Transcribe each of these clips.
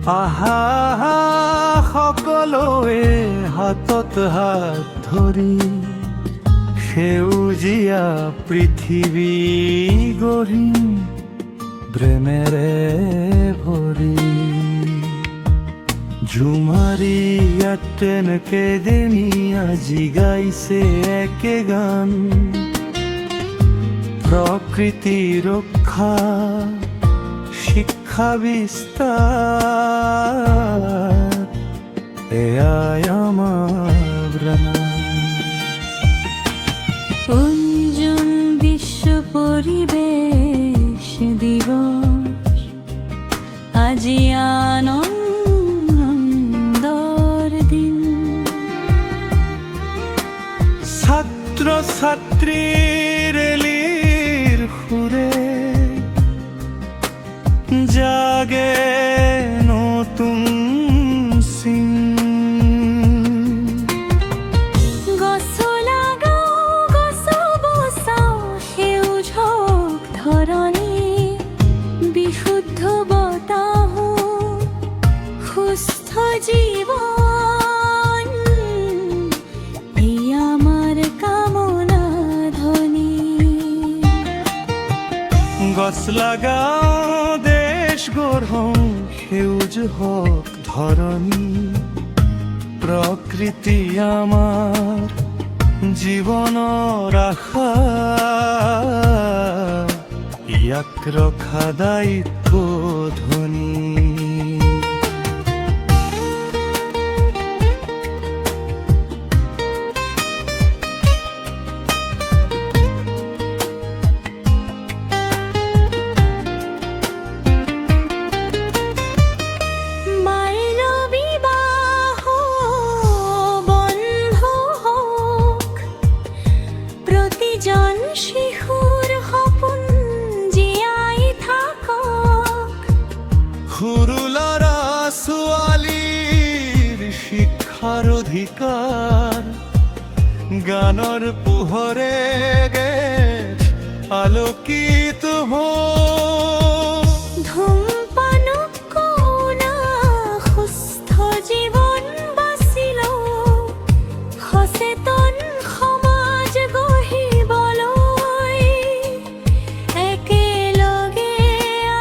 আহা সকলোৱে হাতত হাত ধৰি সেউজীয়া পৃথিৱী গঢ়িম প্ৰেমেৰে ভৰি। ঝুমাৰি তেনেকে যেনি আজি গাইছে একে গান, প্ৰকৃতি ৰক্ষা শিক্ষা বিস্তার, এয়াই আমার প্রাণ। অঞ্জন বিশ্ব পরিবেশ দিবস আজি আনন্দর দিন। ছাত্র ছাত্রীর রেলির সুরে জাগে নতুন সিং। গছ লাগাও গছ বচাও সেউজ হোক ধৰণী, বিশুদ্ধ বতাহ সুস্থ জীৱন, এই আমাৰ কামনা ধ্বনি। গছ লাগাও দেশ গঢ়ো সেউজ হোক ধৰণী, প্ৰকৃতি আমাৰ জীৱনৰ আশা, ইয়াক ৰখা দায়িত্ব ধ্বনি। শিশুৰ সপোন জীয়াই থাকক, সৰু ল'ৰা ছোৱালীৰ শিক্ষাৰ অধিকাৰ, গানৰ পোহৰে আলোকিত হওক। ধূমপানক কওনা সুস্থ জীৱন বাছি লওক, সচেতন সমাজ গঢ়িবলৈ একেলগে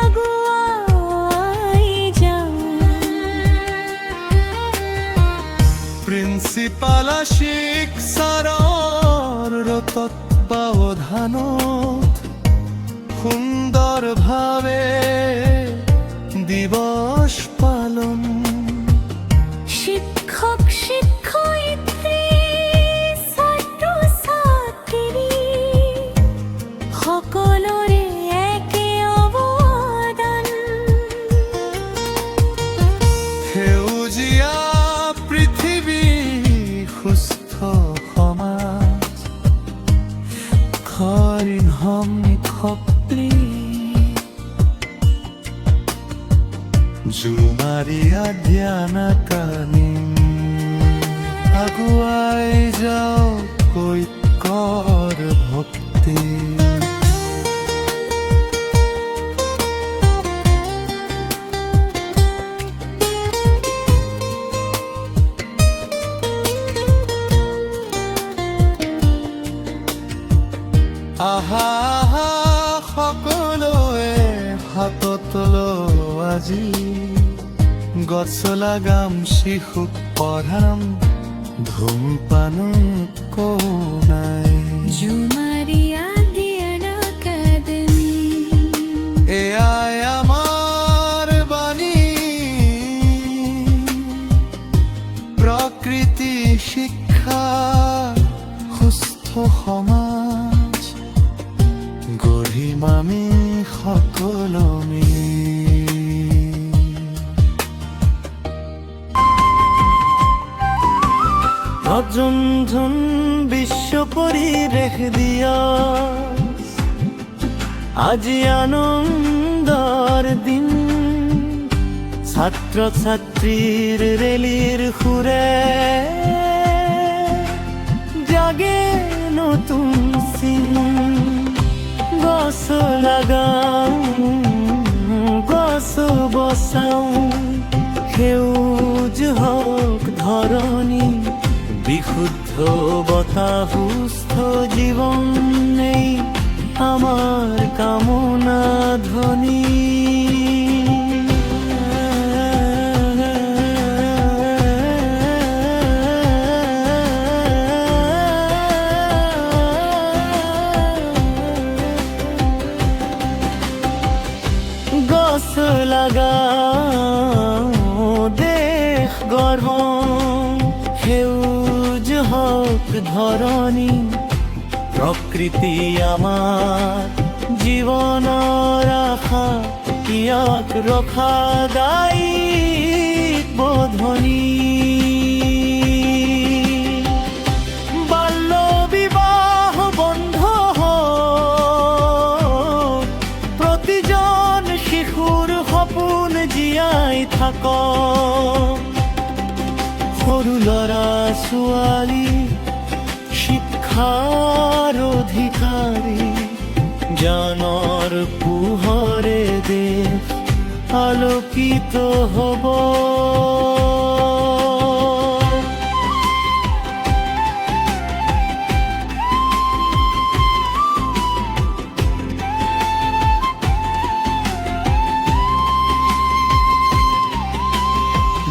আগুৱাই যাওঁ। প্ৰিন্সিপাল শিক্ষাৰৰ তত্বাৱধানত সুন্দৰভাৱে দিৱস পালন। শিক্ষক শিক্ষয়িত্ৰী ছাত্ৰ ছাত্ৰী সকলোৰে একে অৱদান। সেউজীয়া পৃথিৱী সুস্থ সমাজ, হৰিণ সংখ্যপ্ৰী জুমাৰিয়া ধ্যানাকানি, আগুৱাই যাওক ঐক্যৰ ভক্তি। আহা সকলোৱে হাতত লওঁ আজি, গছ লাগাম শিশুক পঢ়াম, ধূমপান কও নাই। ঝুমাৰিয়া ধ্যান একাডেমী, এয়াই আমাৰ বাণী, প্ৰকৃতি শিক্ষা সুস্থ সমাজ গঢ়িম আমি সকলো মিলি। নতুন বিশ্ব পৰিৱেশ দিৱস আজি আনন্দৰ দিন, ছাত্ৰ ছাত্ৰীৰ ৰেলিৰ সুৰে জাগে নতুন চিন। গছ লাগাও গছ বচাও সেউজ হওক ধৰণী, বিশুদ্ধ বতাহ সুস্থ জীৱন নেই আমাৰ কামনা ধ্বনি। গছ লাগাও দেশ গঢ়, সেউজ হওক ধৰণী, প্ৰকৃতি আমাৰ জীৱনৰ আশা, ইয়াক ৰখা দায়িত্ব বোধনী। বাল্য বিবাহ বন্ধ হওক, প্ৰতিজন শিশুৰ সপোন জীয়াই থাকক, সৰু ল'ৰা ছোৱালী শিক্ষাৰ অধিকাৰী, জ্ঞানৰ পোহৰে দেশ আলোকিত হ'ব।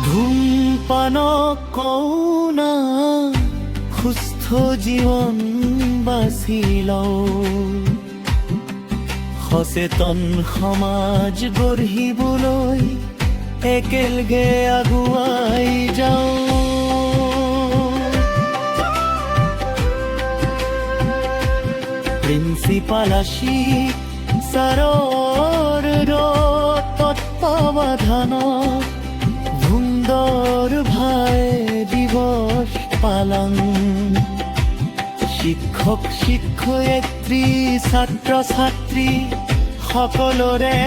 ধূমপানক কওঁ না, সুস্থ জীৱন বাছি লওঁ, সচেতন সমাজ গঢ়িবলৈ একেলগে আগুৱাই যাওঁ। প্ৰিন্সিপাল আশিক ছাৰৰ তত্বাৱধানত সুন্দৰ ভাই দিৱস পালন, শিক্ষক শিক্ষয়িত্ৰী ছাত্ৰ ছাত্ৰী সকলোৰে